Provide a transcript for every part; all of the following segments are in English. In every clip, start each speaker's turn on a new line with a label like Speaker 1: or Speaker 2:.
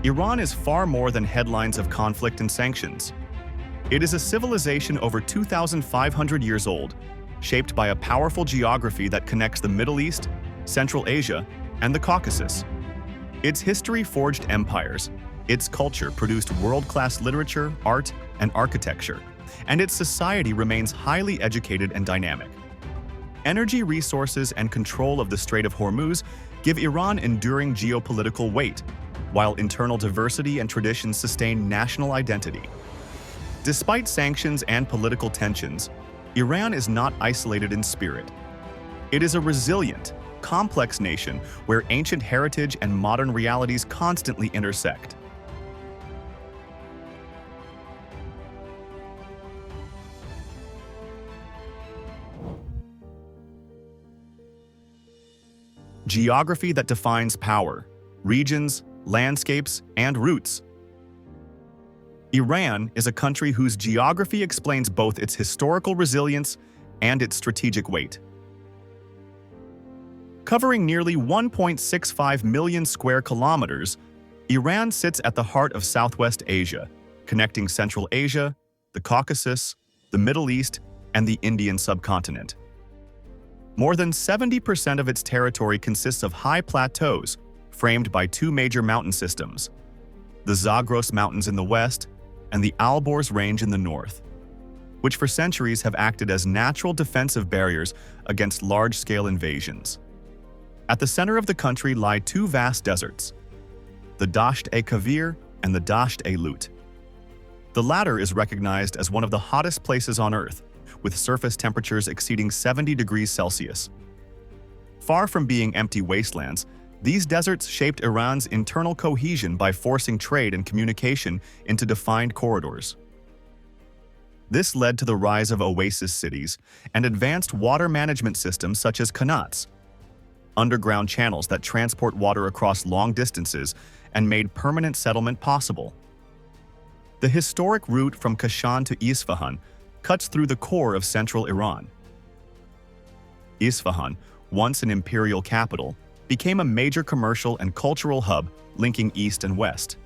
Speaker 1: Iran is far more than headlines of conflict and sanctions. It is a civilization over 2,500 years old, shaped by a powerful geography that connects the Middle East, Central Asia, and the Caucasus. Its history forged empires, its culture produced world-class literature, art, and architecture, and its society remains highly educated and dynamic. Energy resources and control of the Strait of Hormuz give Iran enduring geopolitical weight, while internal diversity and traditions sustain national identity. Despite sanctions and political tensions, Iran is not isolated in spirit. It is a resilient, complex nation where ancient heritage and modern realities constantly intersect. Geography that defines power, regions, landscapes, and roots. Iran is a country whose geography explains both its historical resilience and its strategic weight. Covering nearly 1.65 million square kilometers, Iran sits at the heart of Southwest Asia, connecting Central Asia, the Caucasus, the Middle East, and the Indian subcontinent. More than 70% of its territory consists of high plateaus, framed by two major mountain systems, the Zagros Mountains in the west and the Alborz Range in the north, which for centuries have acted as natural defensive barriers against large-scale invasions. At the center of the country lie two vast deserts, the Dasht-e-Kavir and the Dasht-e-Lut. The latter is recognized as one of the hottest places on Earth, with surface temperatures exceeding 70 degrees Celsius. Far from being empty wastelands, these deserts shaped Iran's internal cohesion by forcing trade and communication into defined corridors. This led to the rise of oasis cities and advanced water management systems such as qanats, underground channels that transport water across long distances and made permanent settlement possible. The historic route from Kashan to Isfahan cuts through the core of central Iran. Isfahan, once an imperial capital, became a major commercial and cultural hub linking east and west.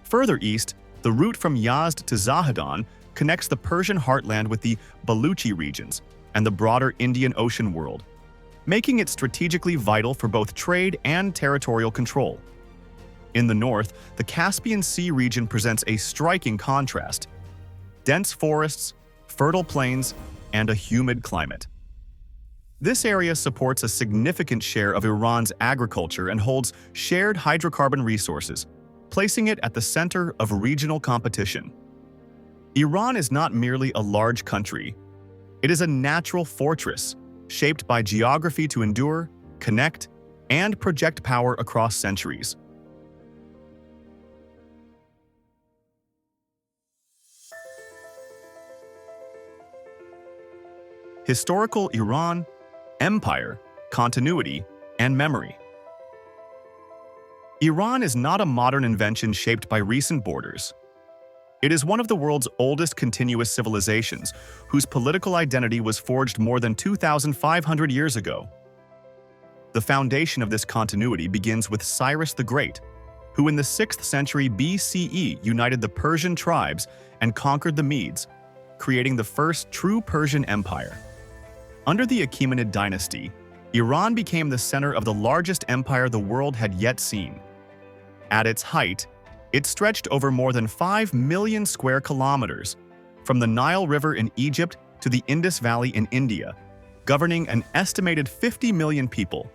Speaker 1: Further east, the route from Yazd to Zahedan connects the Persian heartland with the Baluchi regions and the broader Indian Ocean world, making it strategically vital for both trade and territorial control. In the north, the Caspian Sea region presents a striking contrast: dense forests, fertile plains, and a humid climate. This area supports a significant share of Iran's agriculture and holds shared hydrocarbon resources, placing it at the center of regional competition. Iran is not merely a large country. It is a natural fortress, shaped by geography to endure, connect, and project power across centuries. Historical Iran, empire, continuity, and memory. Iran is not a modern invention shaped by recent borders. It is one of the world's oldest continuous civilizations, whose political identity was forged more than 2,500 years ago. The foundation of this continuity begins with Cyrus the Great, who in the 6th century BCE united the Persian tribes and conquered the Medes, creating the first true Persian Empire. Under the Achaemenid dynasty, Iran became the center of the largest empire the world had yet seen. At its height, it stretched over more than 5 million square kilometers, from the Nile River in Egypt to the Indus Valley in India, governing an estimated 50 million people,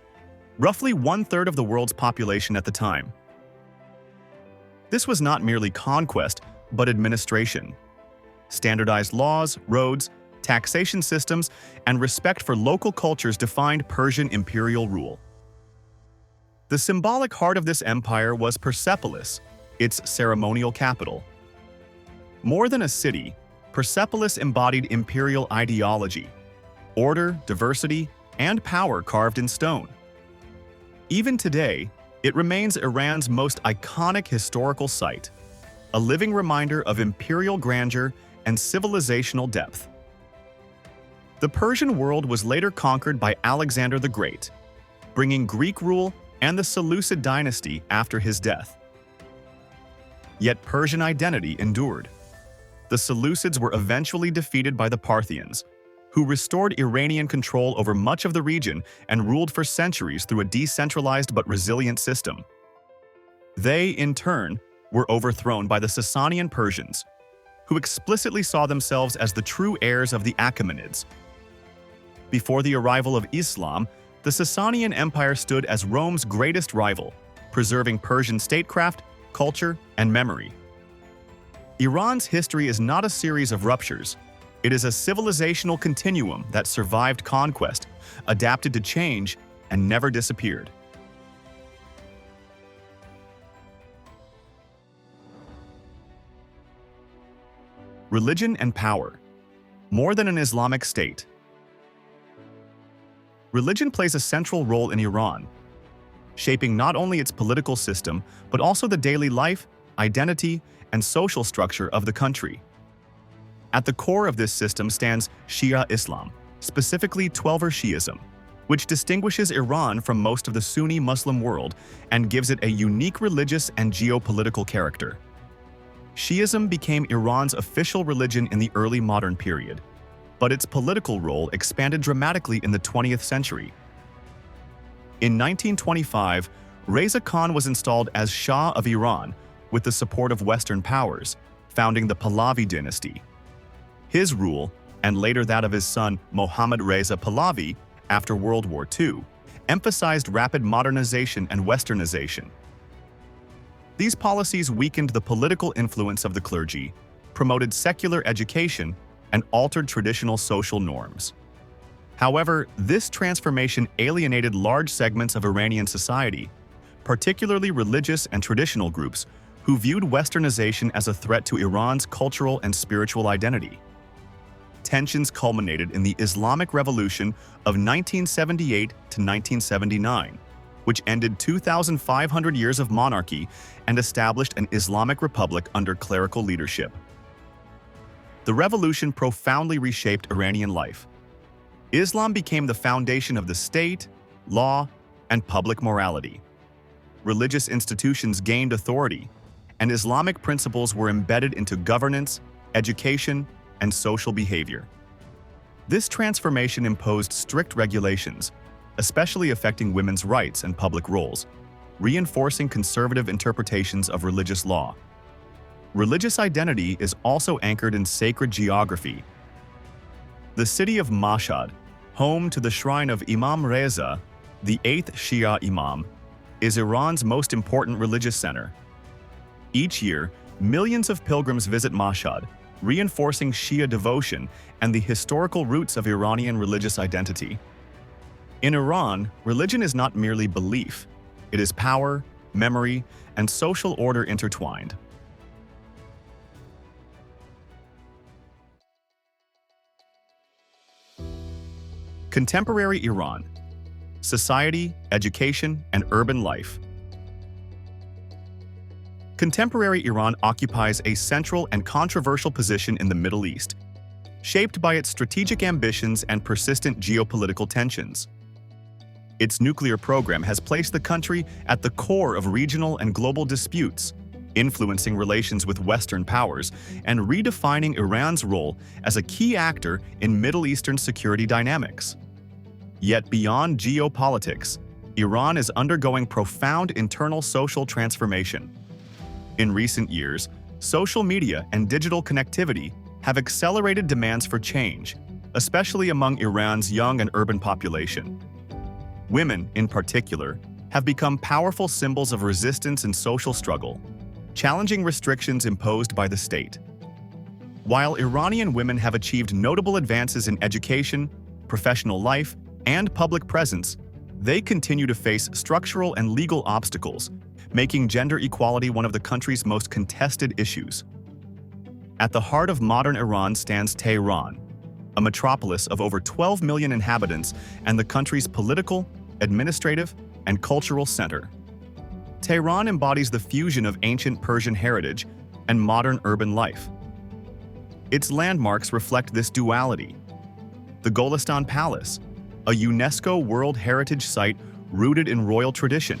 Speaker 1: roughly one-third of the world's population at the time. This was not merely conquest, but administration. Standardized laws, roads, taxation systems, and respect for local cultures defined Persian imperial rule. The symbolic heart of this empire was Persepolis, its ceremonial capital. More than a city, Persepolis embodied imperial ideology, order, diversity, and power carved in stone. Even today, it remains Iran's most iconic historical site, a living reminder of imperial grandeur and civilizational depth. The Persian world was later conquered by Alexander the Great, bringing Greek rule and the Seleucid dynasty after his death. Yet Persian identity endured. The Seleucids were eventually defeated by the Parthians, who restored Iranian control over much of the region and ruled for centuries through a decentralized but resilient system. They, in turn, were overthrown by the Sasanian Persians, who explicitly saw themselves as the true heirs of the Achaemenids. Before the arrival of Islam, the Sasanian Empire stood as Rome's greatest rival, preserving Persian statecraft, culture, and memory. Iran's history is not a series of ruptures. It is a civilizational continuum that survived conquest, adapted to change, and never disappeared. Religion and power. More than an Islamic state. Religion plays a central role in Iran, shaping not only its political system, but also the daily life, identity, and social structure of the country. At the core of this system stands Shia Islam, specifically Twelver Shi'ism, which distinguishes Iran from most of the Sunni Muslim world and gives it a unique religious and geopolitical character. Shi'ism became Iran's official religion in the early modern period, but its political role expanded dramatically in the 20th century. In 1925, Reza Khan was installed as Shah of Iran with the support of Western powers, founding the Pahlavi dynasty. His rule, and later that of his son Mohammad Reza Pahlavi after World War II, emphasized rapid modernization and westernization. These policies weakened the political influence of the clergy, promoted secular education, and altered traditional social norms. However, this transformation alienated large segments of Iranian society, particularly religious and traditional groups, who viewed westernization as a threat to Iran's cultural and spiritual identity. Tensions culminated in the Islamic Revolution of 1978 to 1979, which ended 2,500 years of monarchy and established an Islamic Republic under clerical leadership. The revolution profoundly reshaped Iranian life. Islam became the foundation of the state, law, and public morality. Religious institutions gained authority, and Islamic principles were embedded into governance, education, and social behavior. This transformation imposed strict regulations, especially affecting women's rights and public roles, reinforcing conservative interpretations of religious law. Religious identity is also anchored in sacred geography. The city of Mashhad, home to the shrine of Imam Reza, the 8th Shia Imam, is Iran's most important religious center. Each year, millions of pilgrims visit Mashhad, reinforcing Shia devotion and the historical roots of Iranian religious identity. In Iran, religion is not merely belief. It is power, memory, and social order intertwined. Contemporary Iran. Society, education, and urban life. Contemporary Iran occupies a central and controversial position in the Middle East, shaped by its strategic ambitions and persistent geopolitical tensions. Its nuclear program has placed the country at the core of regional and global disputes, influencing relations with Western powers and redefining Iran's role as a key actor in Middle Eastern security dynamics. Yet beyond geopolitics, Iran is undergoing profound internal social transformation. In recent years, social media and digital connectivity have accelerated demands for change, especially among Iran's young and urban population. Women, in particular, have become powerful symbols of resistance and social struggle, challenging restrictions imposed by the state. While Iranian women have achieved notable advances in education, professional life, and public presence, they continue to face structural and legal obstacles, making gender equality one of the country's most contested issues. At the heart of modern Iran stands Tehran, a metropolis of over 12 million inhabitants and the country's political, administrative, and cultural center. Tehran embodies the fusion of ancient Persian heritage and modern urban life. Its landmarks reflect this duality. The Golestan Palace, a UNESCO World Heritage Site rooted in royal tradition.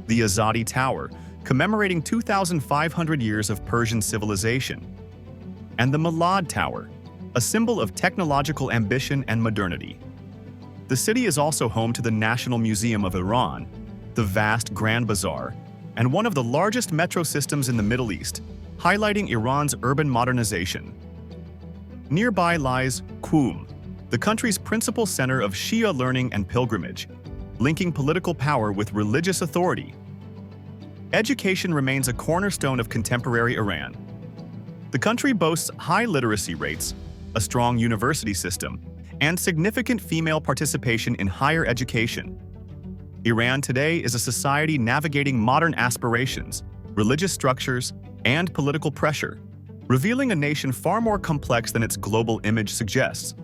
Speaker 1: The Azadi Tower, commemorating 2,500 years of Persian civilization. And the Milad Tower, a symbol of technological ambition and modernity. The city is also home to the National Museum of Iran, the vast Grand Bazaar, and one of the largest metro systems in the Middle East, highlighting Iran's urban modernization. Nearby lies Qum, the country's principal center of Shia learning and pilgrimage, linking political power with religious authority. Education remains a cornerstone of contemporary Iran. The country boasts high literacy rates, a strong university system, and significant female participation in higher education. Iran today is a society navigating modern aspirations, religious structures, and political pressure, revealing a nation far more complex than its global image suggests.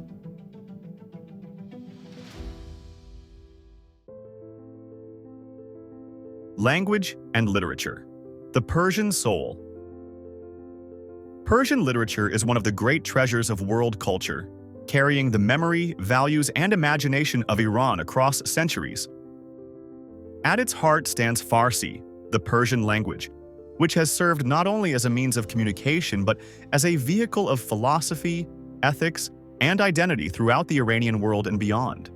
Speaker 1: Language and literature. The Persian soul. Persian literature is one of the great treasures of world culture, carrying the memory, values, and imagination of Iran across centuries. At its heart stands Farsi, the Persian language, which has served not only as a means of communication but as a vehicle of philosophy, ethics, and identity throughout the Iranian world and beyond.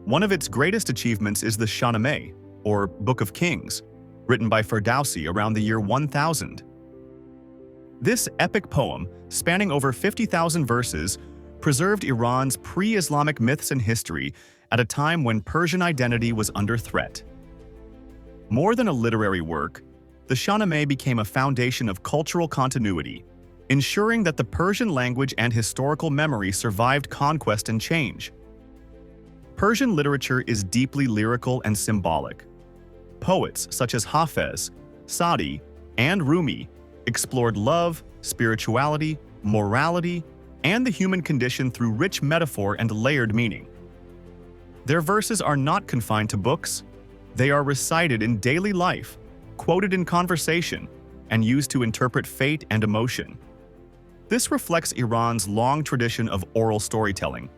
Speaker 1: One of its greatest achievements is the Shahnameh, or Book of Kings, written by Ferdowsi around the year 1000. This epic poem, spanning over 50,000 verses, preserved Iran's pre-Islamic myths and history at a time when Persian identity was under threat. More than a literary work, the Shahnameh became a foundation of cultural continuity, ensuring that the Persian language and historical memory survived conquest and change. Persian literature is deeply lyrical and symbolic. Poets such as Hafez, Sadi, and Rumi explored love, spirituality, morality, and the human condition through rich metaphor and layered meaning. Their verses are not confined to books. They are recited in daily life, quoted in conversation, and used to interpret fate and emotion. This reflects Iran's long tradition of oral storytelling,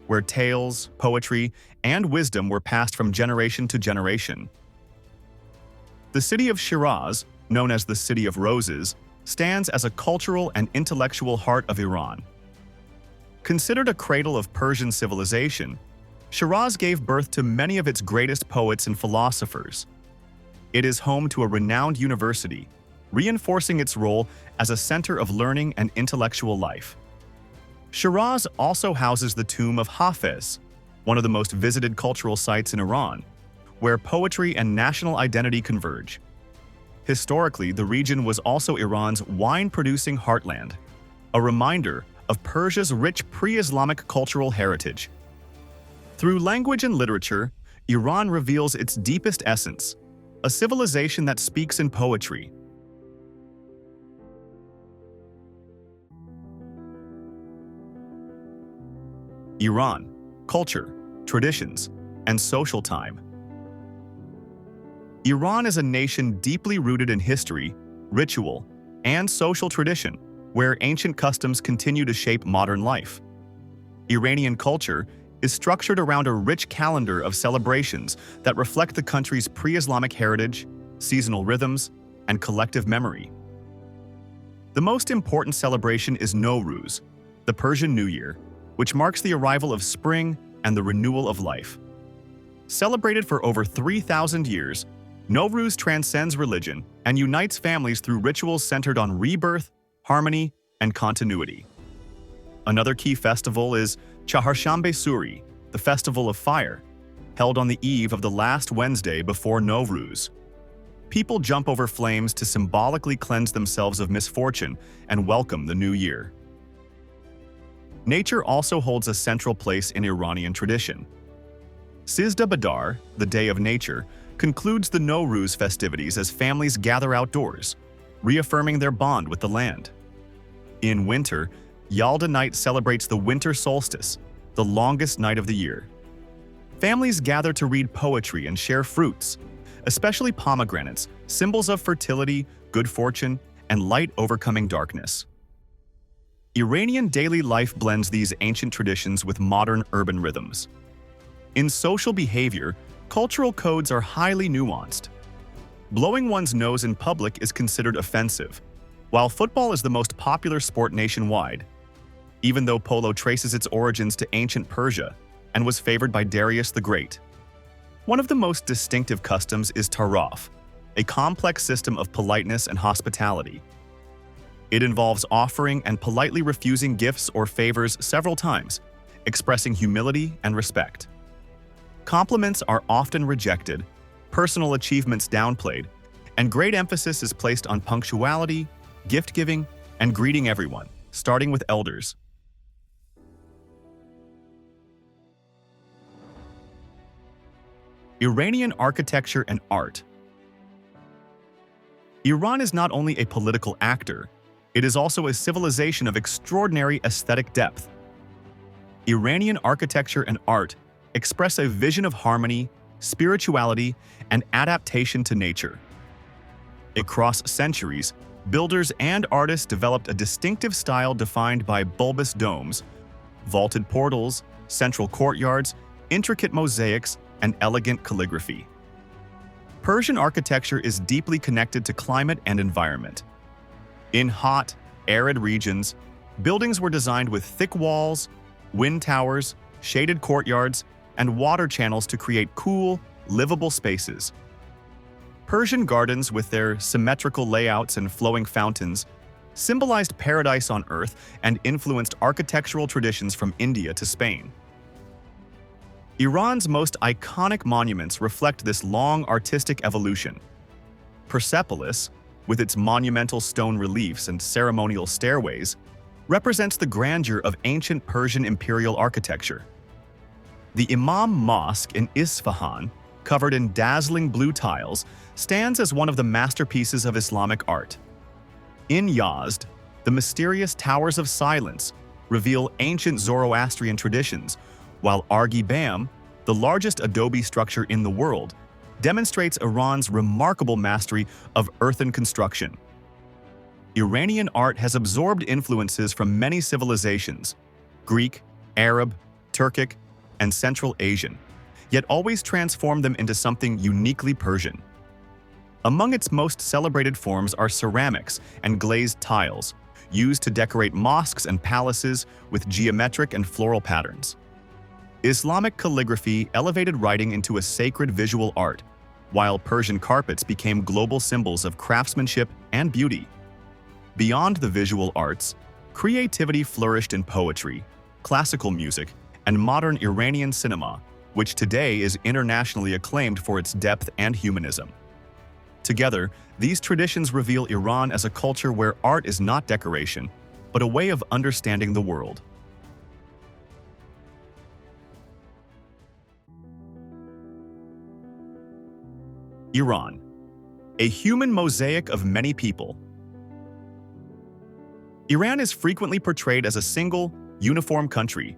Speaker 1: where tales, poetry, and wisdom were passed from generation to generation. The city of Shiraz, known as the City of Roses, stands as a cultural and intellectual heart of Iran. Considered a cradle of Persian civilization, Shiraz gave birth to many of its greatest poets and philosophers. It is home to a renowned university, reinforcing its role as a center of learning and intellectual life. Shiraz also houses the tomb of Hafez, one of the most visited cultural sites in Iran, where poetry and national identity converge. Historically, the region was also Iran's wine-producing heartland, a reminder of Persia's rich pre-Islamic cultural heritage. Through language and literature, Iran reveals its deepest essence, a civilization that speaks in poetry. Iran, culture, traditions, and social time. Iran is a nation deeply rooted in history, ritual, and social tradition, where ancient customs continue to shape modern life. Iranian culture is structured around a rich calendar of celebrations that reflect the country's pre-Islamic heritage, seasonal rhythms, and collective memory. The most important celebration is Nowruz, the Persian New Year, which marks the arrival of spring and the renewal of life. Celebrated for over 3,000 years, Nowruz transcends religion and unites families through rituals centered on rebirth, harmony, and continuity. Another key festival is Chaharshanbe Suri, the Festival of Fire, held on the eve of the last Wednesday before Nowruz. People jump over flames to symbolically cleanse themselves of misfortune and welcome the new year. Nature also holds a central place in Iranian tradition. Sizda Badar, the Day of Nature, concludes the Nowruz festivities as families gather outdoors, reaffirming their bond with the land. In winter, Yalda Night celebrates the winter solstice, the longest night of the year. Families gather to read poetry and share fruits, especially pomegranates, symbols of fertility, good fortune, and light overcoming darkness. Iranian daily life blends these ancient traditions with modern urban rhythms. In social behavior, cultural codes are highly nuanced. Blowing one's nose in public is considered offensive, while football is the most popular sport nationwide. Even though polo traces its origins to ancient Persia and was favored by Darius the Great. One of the most distinctive customs is taraf, a complex system of politeness and hospitality. It involves offering and politely refusing gifts or favors several times, expressing humility and respect. Compliments are often rejected, personal achievements downplayed, and great emphasis is placed on punctuality, gift-giving, and greeting everyone, starting with elders. Iranian architecture and art. Iran is not only a political actor, it is also a civilization of extraordinary aesthetic depth. Iranian architecture and art express a vision of harmony, spirituality, and adaptation to nature. Across centuries, builders and artists developed a distinctive style defined by bulbous domes, vaulted portals, central courtyards, intricate mosaics, and elegant calligraphy. Persian architecture is deeply connected to climate and environment. In hot, arid regions, buildings were designed with thick walls, wind towers, shaded courtyards, and water channels to create cool, livable spaces. Persian gardens, with their symmetrical layouts and flowing fountains, symbolized paradise on earth and influenced architectural traditions from India to Spain. Iran's most iconic monuments reflect this long artistic evolution. Persepolis, with its monumental stone reliefs and ceremonial stairways, represents the grandeur of ancient Persian imperial architecture. The Imam Mosque in Isfahan, covered in dazzling blue tiles, stands as one of the masterpieces of Islamic art. In Yazd, the mysterious Towers of Silence reveal ancient Zoroastrian traditions, while Argi Bam, the largest adobe structure in the world, demonstrates Iran's remarkable mastery of earthen construction. Iranian art has absorbed influences from many civilizations: Greek, Arab, Turkic, and Central Asian, yet always transformed them into something uniquely Persian. Among its most celebrated forms are ceramics and glazed tiles, used to decorate mosques and palaces with geometric and floral patterns. Islamic calligraphy elevated writing into a sacred visual art, while Persian carpets became global symbols of craftsmanship and beauty. Beyond the visual arts, creativity flourished in poetry, classical music, and modern Iranian cinema, which today is internationally acclaimed for its depth and humanism. Together, these traditions reveal Iran as a culture where art is not decoration, but a way of understanding the world. Iran, a human mosaic of many people. Iran is frequently portrayed as a single, uniform country,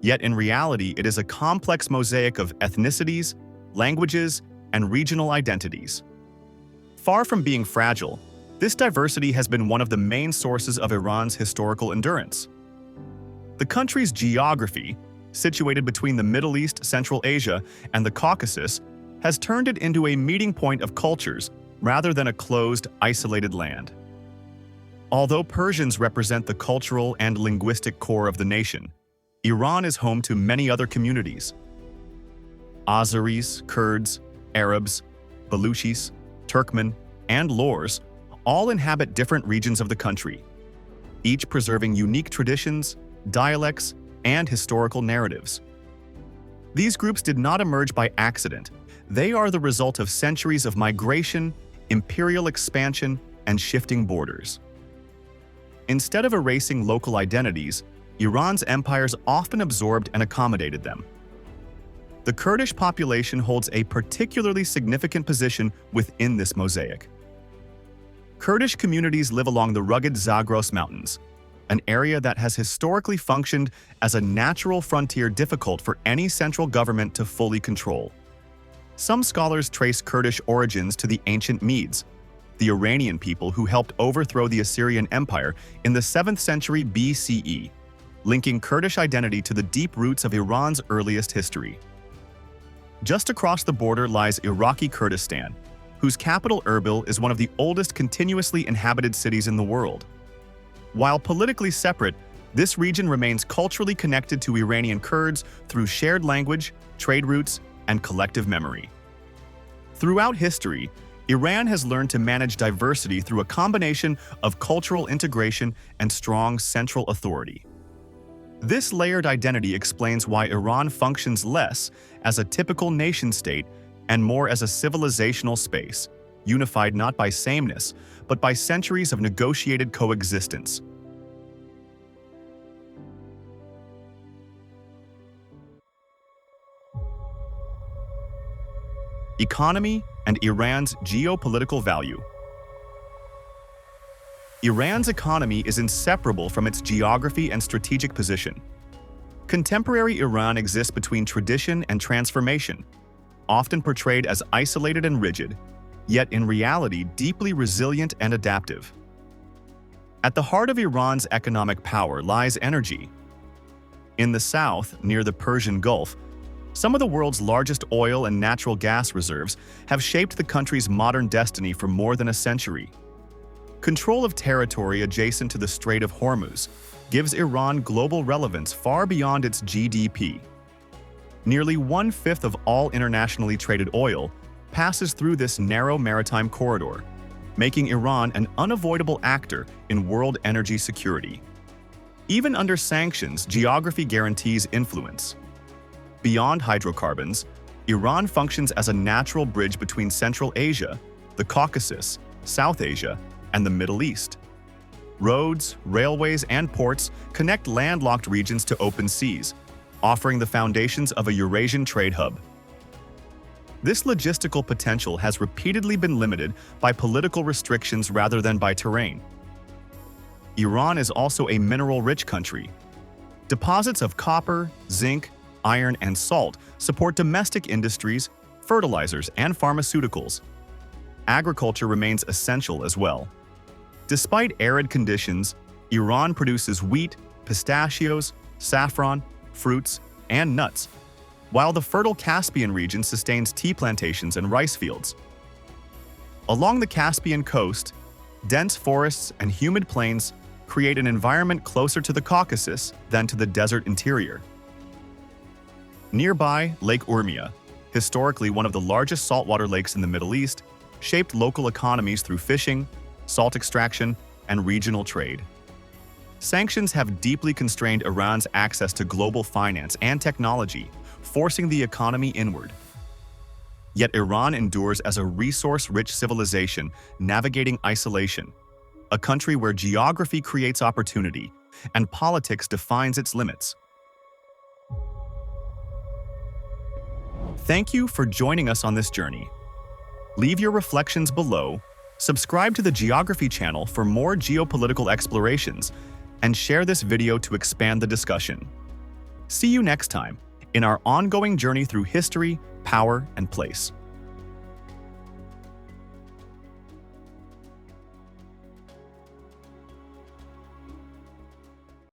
Speaker 1: yet in reality it is a complex mosaic of ethnicities, languages, and regional identities. Far from being fragile, this diversity has been one of the main sources of Iran's historical endurance. The country's geography, situated between the Middle East, Central Asia, and the Caucasus, has turned it into a meeting point of cultures rather than a closed, isolated land. Although Persians represent the cultural and linguistic core of the nation, Iran is home to many other communities. Azeris, Kurds, Arabs, Baluchis, Turkmen, and Lors all inhabit different regions of the country, each preserving unique traditions, dialects, and historical narratives. These groups did not emerge by accident. They are the result of centuries of migration, imperial expansion, and shifting borders. Instead of erasing local identities, Iran's empires often absorbed and accommodated them. The Kurdish population holds a particularly significant position within this mosaic. Kurdish communities live along the rugged Zagros Mountains, an area that has historically functioned as a natural frontier difficult for any central government to fully control. Some scholars trace Kurdish origins to the ancient Medes, the Iranian people who helped overthrow the Assyrian Empire in the 7th century BCE, linking Kurdish identity to the deep roots of Iran's earliest history. Just across the border lies Iraqi Kurdistan, whose capital Erbil is one of the oldest continuously inhabited cities in the world. While politically separate, this region remains culturally connected to Iranian Kurds through shared language, trade routes, and collective memory. Throughout history, Iran has learned to manage diversity through a combination of cultural integration and strong central authority. This layered identity explains why Iran functions less as a typical nation-state and more as a civilizational space, unified not by sameness, but by centuries of negotiated coexistence. Economy and Iran's geopolitical value. Iran's economy is inseparable from its geography and strategic position. Contemporary Iran exists between tradition and transformation, often portrayed as isolated and rigid, yet in reality deeply resilient and adaptive. At the heart of Iran's economic power lies energy. In the south, near the Persian Gulf, some of the world's largest oil and natural gas reserves have shaped the country's modern destiny for more than a century. Control of territory adjacent to the Strait of Hormuz gives Iran global relevance far beyond its GDP. Nearly one-fifth of all internationally traded oil passes through this narrow maritime corridor, making Iran an unavoidable actor in world energy security. Even under sanctions, geography guarantees influence. Beyond hydrocarbons, Iran functions as a natural bridge between Central Asia, the Caucasus, South Asia, and the Middle East. Roads, railways, and ports connect landlocked regions to open seas, offering the foundations of a Eurasian trade hub. This logistical potential has repeatedly been limited by political restrictions rather than by terrain. Iran is also a mineral-rich country. Deposits of copper, zinc, iron, and salt support domestic industries, fertilizers, and pharmaceuticals. Agriculture remains essential as well. Despite arid conditions, Iran produces wheat, pistachios, saffron, fruits, and nuts, while the fertile Caspian region sustains tea plantations and rice fields. Along the Caspian coast, dense forests and humid plains create an environment closer to the Caucasus than to the desert interior. Nearby, Lake Urmia, historically one of the largest saltwater lakes in the Middle East, shaped local economies through fishing, salt extraction, and regional trade. Sanctions have deeply constrained Iran's access to global finance and technology, forcing the economy inward. Yet Iran endures as a resource-rich civilization navigating isolation, a country where geography creates opportunity and politics defines its limits. Thank you for joining us on this journey. Leave your reflections below, subscribe to the Geography channel for more geopolitical explorations, and share this video to expand the discussion. See you next time in our ongoing journey through history, power, and place.